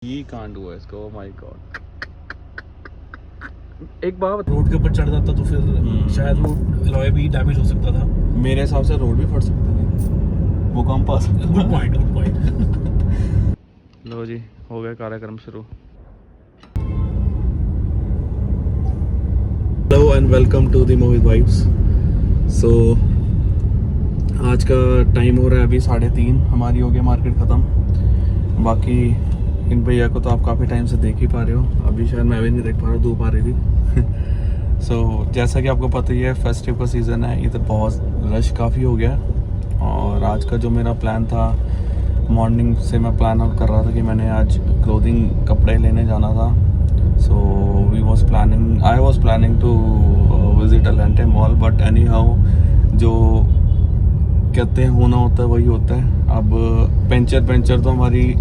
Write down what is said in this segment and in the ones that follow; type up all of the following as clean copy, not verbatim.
ये कांड हुआ इसको। ओह माय गॉड। एक बात, रोड के ऊपर चढ़ जाता तो फिर शायद वो अलॉय भी डैमेज हो सकता था। मेरे हिसाब से रोड भी फट सकता है, वो कम पास। Good point. लो जी, हो गया कार्यक्रम शुरू। Hello and welcome to the Mohit vibes. So आज का टाइम हो रहा है अभी 3:30। हमारी हो गई मार्केट ख़त्म। बाकी इन भैया को तो आप काफ़ी टाइम से देख ही पा रहे हो। अभी शायद मैं भी नहीं देख पा रहा हूँ, धूप आ रही थी। सो जैसा कि आपको पता ही है, फेस्टिव का सीज़न है, इधर बहुत रश काफ़ी हो गया। और आज का जो मेरा प्लान था, मॉर्निंग से मैं प्लान आउट कर रहा था कि मैंने आज क्लोथिंग कपड़े लेने जाना था। So I was planning to visit Elante mall, but anyhow जो कहते हैं होना होता है वही होता है। अब पंचर तो हमारी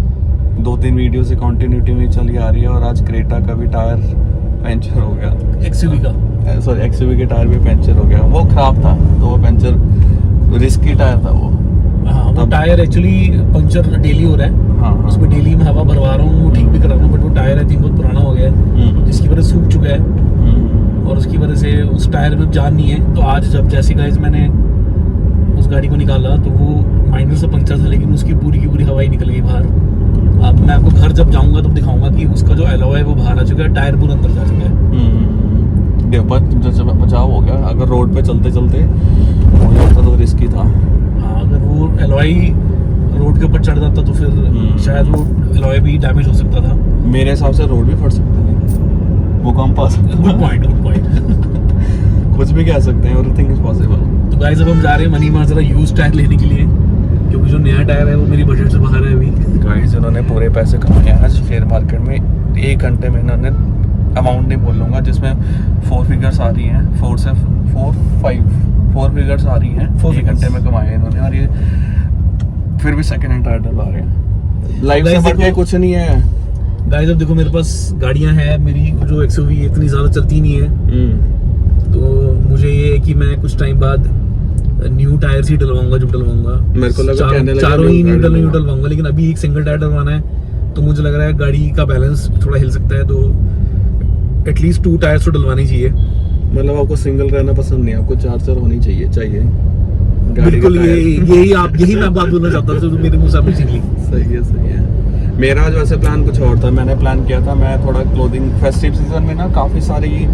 2-3 वीडियो से कंटिन्यूटी में चली आ रही है, और आज क्रेटा का भी टायर पंचर हो गया। एक्सयूवी के टायर भी पंचर हो गया। वो ख़राब था तो वो पंचर रिस्की टायर था वो। हाँ, वो टायर एक्चुअली पंचर डेली हो रहा है। हाँ, उसमें डेली मैं हवा भरवा रहा हूँ, वो ठीक भी करा रहा हूँ, बट वो टायर आई थिंक बहुत पुराना हो गया है, जिसकी वजह से सूख चुका है, और उसकी वजह से उस टायर में जान नहीं है। तो आज जब जैसे गाइस मैंने उस गाड़ी को निकाला तो वो माइनर से पंचर था, लेकिन उसकी पूरी की पूरी हवा ही निकल गई बाहर। अब मैं आपको घर जब जाऊंगा तब दिखाऊंगा कि उसका जो एलॉय है वो बाहर आ चुका है, टायर पूरा अंदर जा चुका है। बचाव हो गया। अगर रोड पे चलते चलते हो जाता तो रिस्की था। हाँ, अगर वो एलॉय रोड के ऊपर चढ़ जाता तो फिर शायद वो एलॉय भी डैमेज हो सकता था। मेरे हिसाब से रोड भी फट सकता है, वो कम पास। Good point. कुछ भी कह सकते हैं, एवरीथिंग इज पॉसिबल। तो गाइस अब हम जा रहे हैं मनी माजरा यूज टायर लेने के लिए, क्योंकि जो नया टायर है वो मेरी बजट से बाहर है अभी। गाइस इन्होंने पूरे पैसे कमाए आज शेयर मार्केट में। 1 घंटे में इन्होंने, अमाउंट नहीं बोलूँगा, जिसमें 4 फिगर्स आ रही हैं, 4 फिगर्स आ रही हैं 1 घंटे में कमाए इन्होंने। और ये फिर भी सेकंड हैंड टायर डलवा रहे हैं। लाइफ से बढ़ के कुछ नहीं है गाइस। अब देखो मेरे पास गाड़ियां हैं, मेरी जो एक्सयूवी इतनी ज़्यादा चलती नहीं है, तो मुझे ये है कि मैं कुछ टाइम बाद न्यू टायर ही डलवाऊंगा जब डलवाऊंगा। मेरे को लगा चारों ही न्यू डलवाऊंगा, लेकिन अभी एक सिंगल टायर डलवाना है, तो मुझे लग रहा है गाड़ी का बैलेंस थोड़ा हिल सकता है, तो एटलीस्ट 2 टायर्स तो डलवाने चाहिए। मतलब आपको सिंगल रहना पसंद नहीं, आपको 4 होनी चाहिए। बिल्कुल, यही मैं बात बोलना चाहता था, तो मेरे मुंह से आपने सीख ली। सही है। मेरा जो वैसे प्लान कुछ और था। मैंने प्लान किया था, मैं थोड़ा क्लोथिंग, फेस्टिव सीजन में ना काफ़ी सारी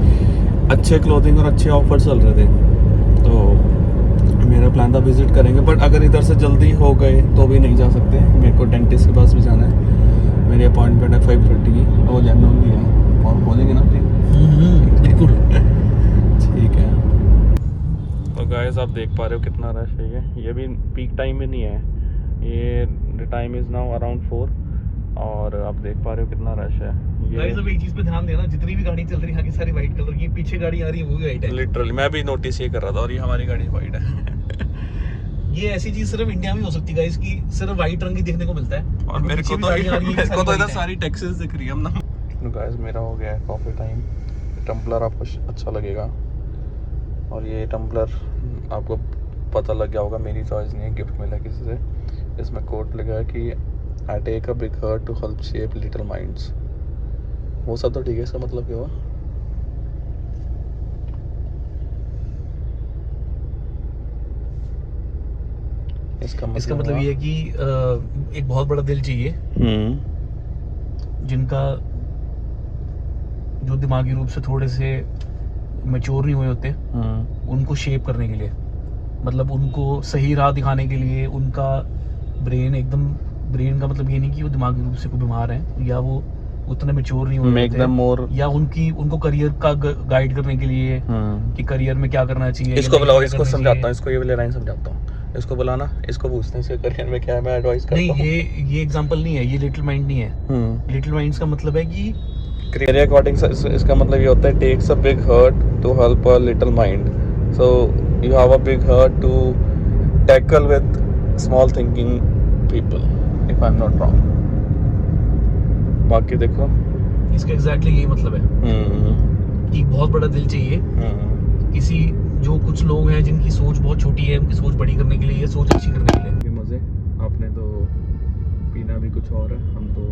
अच्छे क्लोथिंग और अच्छे ऑफर चल रहे थे, तो मेरा प्लान था विजिट करेंगे। बट अगर इधर से जल्दी हो गए तो भी नहीं जा सकते, मेरे को डेंटिस्ट के पास भी जाना है। मेरी अपॉइंटमेंट है 5:30 की, वो जनरल भी है, और बोलेंगे ना बिल्कुल। ठीक है। तो गाइस आप देख पा रहे हो कितना रश है। ये भी पीक टाइम में नहीं है, ये the time is now around 4, और आप देख पा रहे हो कितना रश है। गाइस अब एक चीज पे ध्यान देना, जितनी भी गाड़ी चल रही है आगे सारी व्हाइट कलर की, पीछे गाड़ी आ रही है वो भी व्हाइट है। लिटरली मैं भी नोटिस ये कर रहा था, और ये हमारी गाड़ी व्हाइट है। ये ऐसी चीज सिर्फ इंडिया में हो सकती है गाइस, कि सिर्फ व्हाइट रंग ही देखने को मिलता है। और मेरे को तो इधर सारी टैक्सीज दिख रही है ना। गाइस मेरा हो गया है कॉफी टाइम। टम्पलर आपको अच्छा लगेगा, और ये टम्पलर आपको पता लग गया होगा, मेरी चॉइस नहीं है, गिफ्ट मिला किसी से। इसमें कोट लगा है कि I take a big heart to help shape little minds. वो सब तो ठीक है, इसका मतलब क्या हुआ? इसका मतलब ये है कि एक बहुत बड़ा दिल चाहिए, जिनका जो दिमागी रूप से थोड़े से मैच्योर नहीं हुए होते, उनको शेप करने के लिए, मतलब उनको सही राह दिखाने के लिए। उनका ब्रेन का मतलब ये नहीं कि वो दिमागी रूप से कोई बीमार है, या वो उतने मैच्योर नहीं हुए होते, या उनको करियर का गाइड करने के लिए कि करियर में क्या करना चाहिए। इसको बुलाओ, इसको समझाता हूँ, इसको ये वाली लाइन समझाता हूँ। इसको बुलाना, इसको पूछते हैं इसके करियर में क्या है, मैं एडवाइस करता हूँ। नहीं, ये एग्जांपल नहीं है, ये लिटिल माइंड नहीं है। लिटिल माइंड्स का मतलब है कि मेरे अकॉर्डिंग इसका मतलब ये होता है, takes a big heart to help a little mind. So you have a big heart to tackle with small thinking people, if I am not wrong. बाकी देखो, इसका एग्जैक्टली यही मतलब है कि बहुत बड़ा दिल चाहिए किसी, जो कुछ लोग हैं जिनकी सोच बहुत छोटी है, उनकी सोच बड़ी करने के लिए, या सोच अच्छी करने के लिए। मजे आपने तो पीना भी कुछ और है, हम तो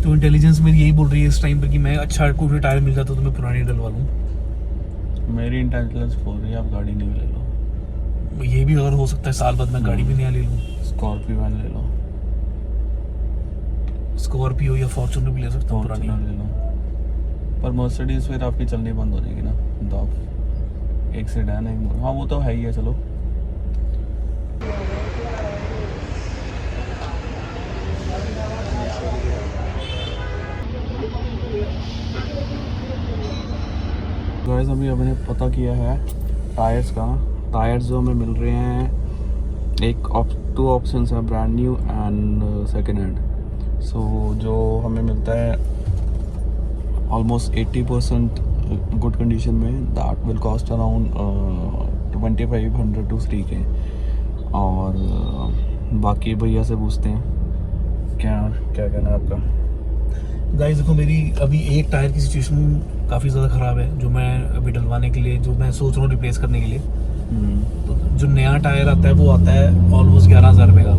तो इंटेलिजेंस मेरी यही बोल रही है इस टाइम पर कि मैं अच्छा कोई टायर मिल जाता तो मैं पुरानी डलवा लूँ। मेरी इंटेलिजेंस बोल रही है आप गाड़ी नहीं ले लो। ये भी अगर हो सकता है साल बाद मैं गाड़ी भी नया ले लूँ। स्कॉर्पियो वैन ले लो, स्कॉर्पियो या फॉर्च्यूनर भी ले सकता हूँ पुरानी। फॉर्च्यूनर ले लो, पर मर्सिडीज फिर आपकी चलनी बंद हो जाएगी ना। दो एक सेडान है, हाँ वो तो है ही है। चलो गाइस अभी हमने पता किया है टायर्स का। टायर्स जो हमें मिल रहे हैं, एक टू ऑप्शंस हैं, brand new and second hand. So जो हमें मिलता है ऑलमोस्ट 80% गुड कंडीशन में, that will cost around 2500 to 3K। और बाकी भैया से पूछते हैं क्या क्या कहना है आपका। गाइस देखो मेरी अभी एक टायर की सिचुएशन काफ़ी ज़्यादा ख़राब है, जो मैं अभी डलवाने के लिए, जो मैं सोच रहा हूँ रिप्लेस करने के लिए। तो जो नया टायर आता है वो आता है ऑलमोस्ट 11,000 रुपये का।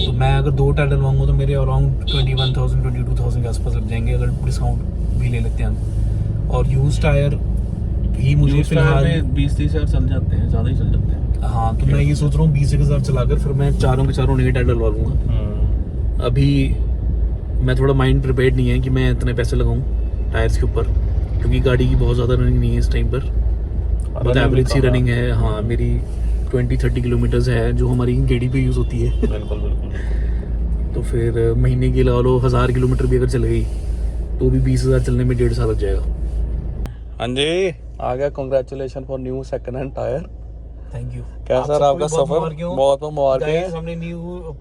तो मैं अगर 2 टायर डलवाऊंगा तो मेरे अराउंड 21,000 22,000 के आसपास लग जाएंगे, अगर डिस्काउंट भी ले लेते हैं। और यूज टायर भी मुझे फिलहाल 20-30 हज़ार चल जाते हैं, ज़्यादा ही चल जाते हैं। हाँ, तो मैं ये सोच रहा हूँ 20,000 चलाकर फिर मैं चारों के चारों नए टायर डलवा लूँगा। अभी मैं थोड़ा माइंड प्रिपेयर्ड नहीं है कि मैं इतने पैसे लगाऊं टायर्स के ऊपर, क्योंकि गाड़ी की बहुत ज़्यादा रनिंग नहीं है इस टाइम पर, बहुत एवरेज सी रनिंग है। हाँ, मेरी 20-30 किलोमीटर्स है जो हमारी गेड़ी पे यूज़ होती है। बिल्कुल बिल्कुल। तो फिर महीने की लगा लो 1000 किलोमीटर भी अगर चल गई तो भी 20,000 चलने में 1.5 साल लग जाएगा। हाँ जी, आ गया। Congratulation for new second hand tyre. Thank you. कैसा रहा आपका सफर? बहुत बहुत मुबारक। हमने न्यू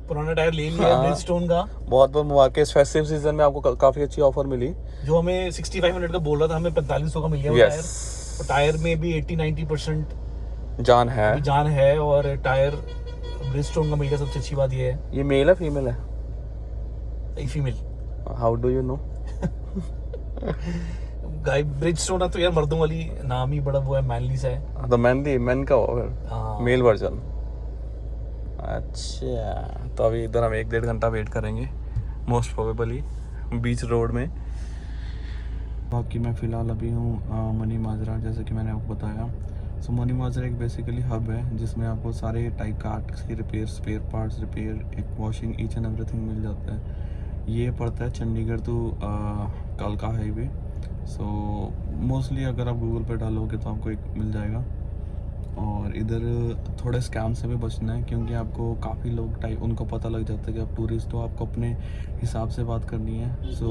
पुराना टायर ले लिया ब्रिजस्टोन का। बहुत बहुत मुबारक। इस फेस्टिव सीजन में आपको काफी अच्छी ऑफर मिली। जो हमें 6500 का बोल रहा था, हमें 4500 का मिल गया वो टायर। और टायर में भी 80-90% जान है और टायर ब्रिजस्टोन का मिल गया। सबसे अच्छी बात ये है। ये मेल है फीमेल है? Female. How do you know? Guy Bridgestone तो यार मर्दों वाली नाम ही बड़ा वो है, मैनली सा है। तो मैन का होगा हाँ। Male version. अच्छा, तो अभी इधर हम 1-1.5 घंटा वेट करेंगे मोस्ट प्रोबेबली बीच रोड में। बाकी मैं फ़िलहाल अभी हूँ मनी माजरा, जैसे कि मैंने आपको बताया। सो मनी माजरा एक बेसिकली हब है जिसमें आपको सारे टाइप का आर्ट्स की रिपेयर, स्पेयर पार्ट्स रिपेयर, एक वॉशिंग, ईच एंड एवरीथिंग मिल जाता है। ये पड़ता है चंडीगढ़ टू कालका हाईवे। सो मोस्टली अगर आप गूगल पे डालोगे तो आपको एक मिल जाएगा। और इधर थोड़े स्कैम से भी बचना है, क्योंकि आपको काफ़ी लोग टाइप उनको पता लग जाता है कि आप टूरिस्ट हो, आपको अपने हिसाब से बात करनी है। सो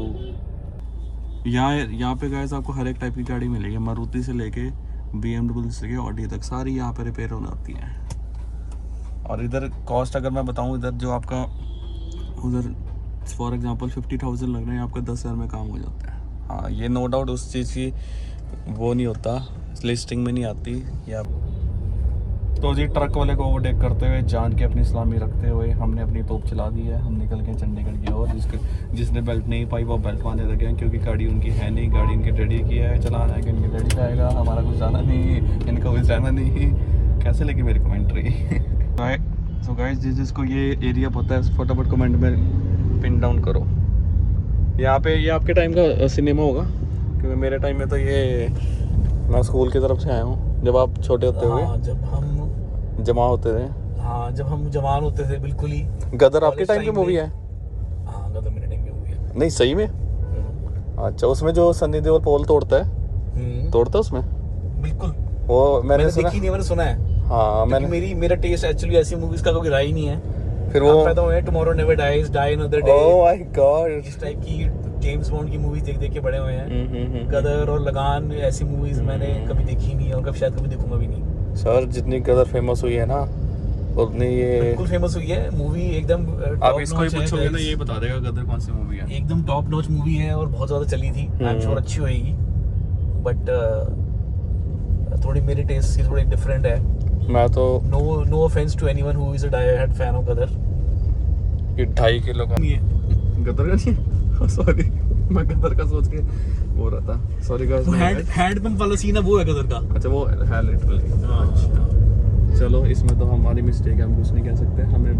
यहाँ पे गाइस आपको हर एक टाइप की गाड़ी मिलेगी, मारुति से लेके BMW से लेके ऑडी तक, सारी यहाँ पे रिपेयर होने आती हैं। और इधर कॉस्ट अगर मैं बताऊँ, इधर जो आपका उधर फॉर एग्जांपल 50,000 लग रहे हैं, आपका 10,000 में काम हो जाता है। हाँ, ये नो डाउट उस चीज़ की वो नहीं होता, लिस्टिंग में नहीं आती या। तो जी ट्रक वाले को ओवरटेक करते हुए, जान के अपनी सलामी रखते हुए, हमने अपनी तोप चला दी है। हम निकल गए चंडीगढ़ की ओर। जिसने बेल्ट नहीं पाई वो बेल्ट पाने लगे हैं, क्योंकि गाड़ी उनकी है नहीं, गाड़ी इनके डैडी की है, चलाना है कि इनके डैडी जाएगा, हमारा कुछ जाना नहीं, इनका कुछ जाना नहीं। कैसे लगी मेरी कमेंट्री? सो गाइस, जिसको ये एरिया पता है फटाफट कमेंट में पिन डाउन करो। यहाँ पे ये आपके टाइम का सिनेमा होगा, क्योंकि मेरे टाइम में तो ये मैं स्कूल की तरफ से आया हूँ, जब आप छोटे होते हुए। हाँ, जब हम जमा होते थे। हाँ, जब हम जवान होते थे बिल्कुल ही। गदर आपके टाइम की मूवी है? हाँ, गदर मेरे टाइम की मूवी है। नहीं सही में? अच्छा, उसमें जो सनी देओल पोल तोड़ता है, तोड़ता है उसमें? बिल्कुल। वो मैंने देखी नहीं, मैंने सुना है। हाँ, मेरा टेस्ट एक्चुअली ऐसी मूवीज का कभी रहा ही नहीं है। फिर वो पैदा हुए tomorrow never dies, die another day, oh my god, इस टाइप की जेम्स बॉन्ड की मूवीज देख के बड़े हुए हैं। गदर और लगान ऐसी मूवीज मैंने कभी देखी नहीं, और कभी शायद कभी देखूंगा भी नहीं। सर जितनी गदर फेमस हुई है ना, उतनी ये बिल्कुल फेमस हुई है मूवी, एकदम आप इसको ही पूछोगे ना, ये बता देगा गदर कौन सी मूवी है। एकदम टॉप नॉच मूवी है और बहुत ज्यादा चली थी। आई एम श्योर अच्छी होएगी, बट थोड़ी मेरी टेस्ट से थोड़ी डिफरेंट है। मैं तो no offence to anyone who is a die hard fan of Gadar. ये 2.5 किलो का ये गदर का नहीं, सॉरी मैं गदर का सोच के बोल रहा था, सॉरी गाइस। हैंड पंप वाला सीन है, वो है गदर का। अच्छा, वो है लिटरली। अच्छा चलो, इसमें तो हमारी मिस्टेक है, हम कुछ नहीं कह सकते। हमें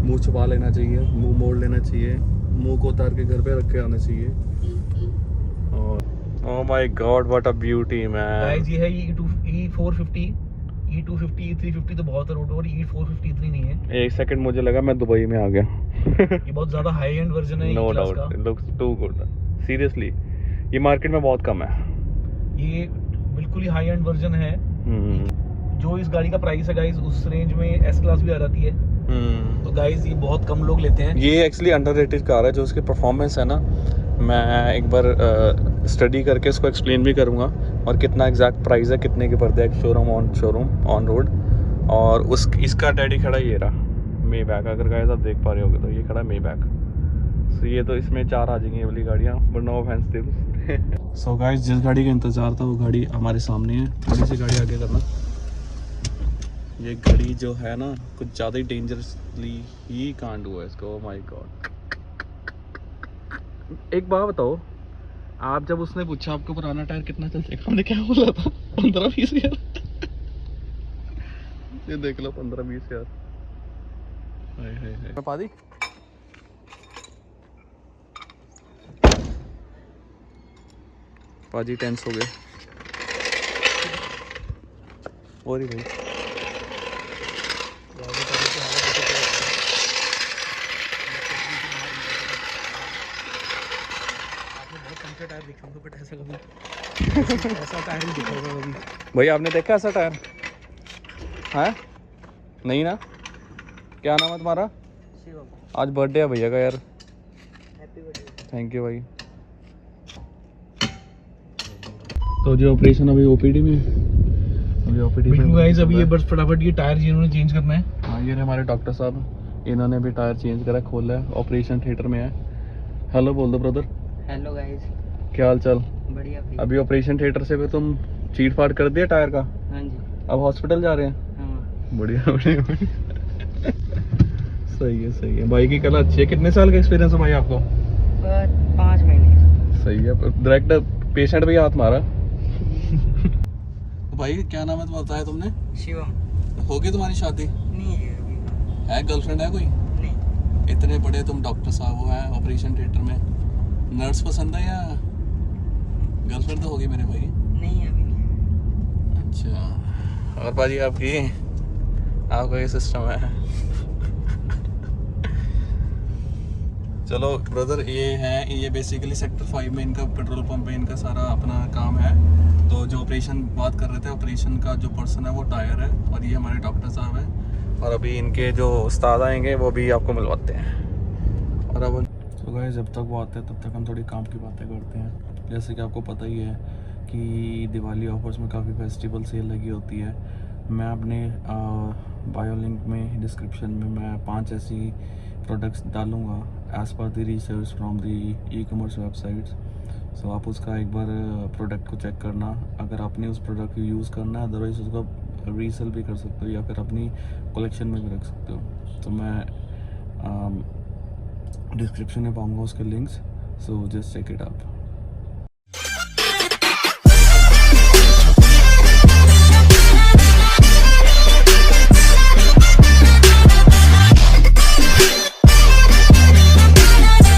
मुंह छुपा लेना चाहिए, मुंह मोड़ लेना चाहिए, मुंह को उतार के घर पे रख के आना चाहिए। और ओह my God what a beauty man. Guys ये है E450, E250, E350 तो बहुत है रोड और E450 इतनी नहीं है। एक सेकंड मुझे लगा मैं दुबई में आ गया। ये बहुत ज्यादा हाई एंड वर्जन है नो E-क्लास डाउट, का। It looks to good seriously. ये मार्केट में बहुत कम है। ये बिल्कुल ही हाई एंड वर्जन है। जो इस गाड़ी का प्राइस है गाइस उस रेंज में एस क्लास भी आ जाती है। तो गाइस ये बहुत कम लोग लेते हैं। ये एक्चुअली अंडररेटेड कार है। जो उसकी परफॉर्मेंस है ना, मैं एक बार स्टडी करके इसको एक्सप्लेन भी करूँगा और कितना एग्जैक्ट प्राइस है, कितने के पड़ते हैं शोरूम ऑन रोड। और उस इसका डैडी खड़ा ये रहा मे बैक, अगर गाइस आप देख पा रहे होगे तो ये खड़ा मे बैक। सो ये तो इसमें 4 आ जाएंगी ये वाली गाड़ियाँ, बट नो ऑफेंस दिल। सो गाइस जिस गाड़ी का इंतज़ार था वो गाड़ी हमारे सामने है। थोड़ी सी गाड़ी आगे करना। ये घड़ी जो है ना कुछ ज़्यादा ही डेंजरसली ही कांड हुआ है इसको। My God. एक बात बताओ, आप जब उसने पूछा आपको पुराना टायर कितना चल जाएगा, हमने क्या बोला था? 15-20 हज़ार। ये देख लो 15-20 हज़ार। हाय हाय हाय। मैं पा दी पाजी टेंस हो गए। और ही भाई टायर देखा होगा बट ऐसा कभी ऐसा टायर नहीं देखा होगा कभी। भाई आपने देखा ऐसा टायर है? नहीं ना। क्या नाम है तुम्हारा? आज बर्थडे है भैया का यार। Happy birthday. थैंक यू भाई। तो जो ऑपरेशन अभी ओपीडी में, अभी ओपीडी में गाइस अभी ये बस फटाफट ये टायर जिन्होंने चेंज करना है। हाँ ये हमारे डॉक्टर साहब, इन्होंने भी टायर चेंज करा, खोला है, ऑपरेशन थिएटर में है। हेलो बोल दो ब्रदर। हेलो गाइस, क्या हाल चाल? बढ़िया भाई। अभी ऑपरेशन थिएटर से भी तुम चीट फाट कर दिया टायर का? हाँ जी। अब हॉस्पिटल जा रहे हैं? हाँ। बढ़िया बढ़िया। सही है भाई की कला अच्छी है। कितने साल का एक्सपीरियंस है भाई आपको? 5 महीने। सही है, डायरेक्ट पेशेंट भी हाथ मारा। तो भाई क्या नाम है तुम्हारा बताया तुमने? शिवम। होगी तुम्हारी शादी? नहीं है अभी। है गर्लफ्रेंड है कोई? नहीं। इतने बड़े तुम डॉक्टर साहब हो हैं ऑपरेशन थिएटर में, नर्स पसंद है या गर्लफ्रेंड तो होगी मेरे भाई? नहीं अभी नहीं। अच्छा। और बाजी आपका ये सिस्टम है। चलो ब्रदर, ये बेसिकली सेक्टर 5 में इनका पेट्रोल पंप है, इनका सारा अपना काम है। तो जो ऑपरेशन बात कर रहे थे, ऑपरेशन का जो पर्सन है वो टायर है और ये हमारे डॉक्टर साहब हैं। और अभी इनके जो उस्ताद आएंगे वो भी आपको मिलवाते हैं। और अब तो गाइस जब तक वो आते हैं तब तक हम थोड़ी काम की बातें करते हैं। जैसे कि आपको पता ही है कि दिवाली ऑफर्स में काफ़ी फेस्टिवल सेल लगी होती है। मैं अपने बायो लिंक में डिस्क्रिप्शन में मैं 5 ऐसी प्रोडक्ट्स डालूँगा as per the research from the e commerce websites. So आप उसका एक बार प्रोडक्ट को चेक करना। अगर आपने उस प्रोडक्ट को यूज़ करना है, अदरवाइज़ उसका रीसेल भी कर सकते हो या फिर अपनी कलेक्शन में भी रख सकते हो। तो मैं डिस्क्रिप्शन में पाऊँगा उसके links, so just check it out.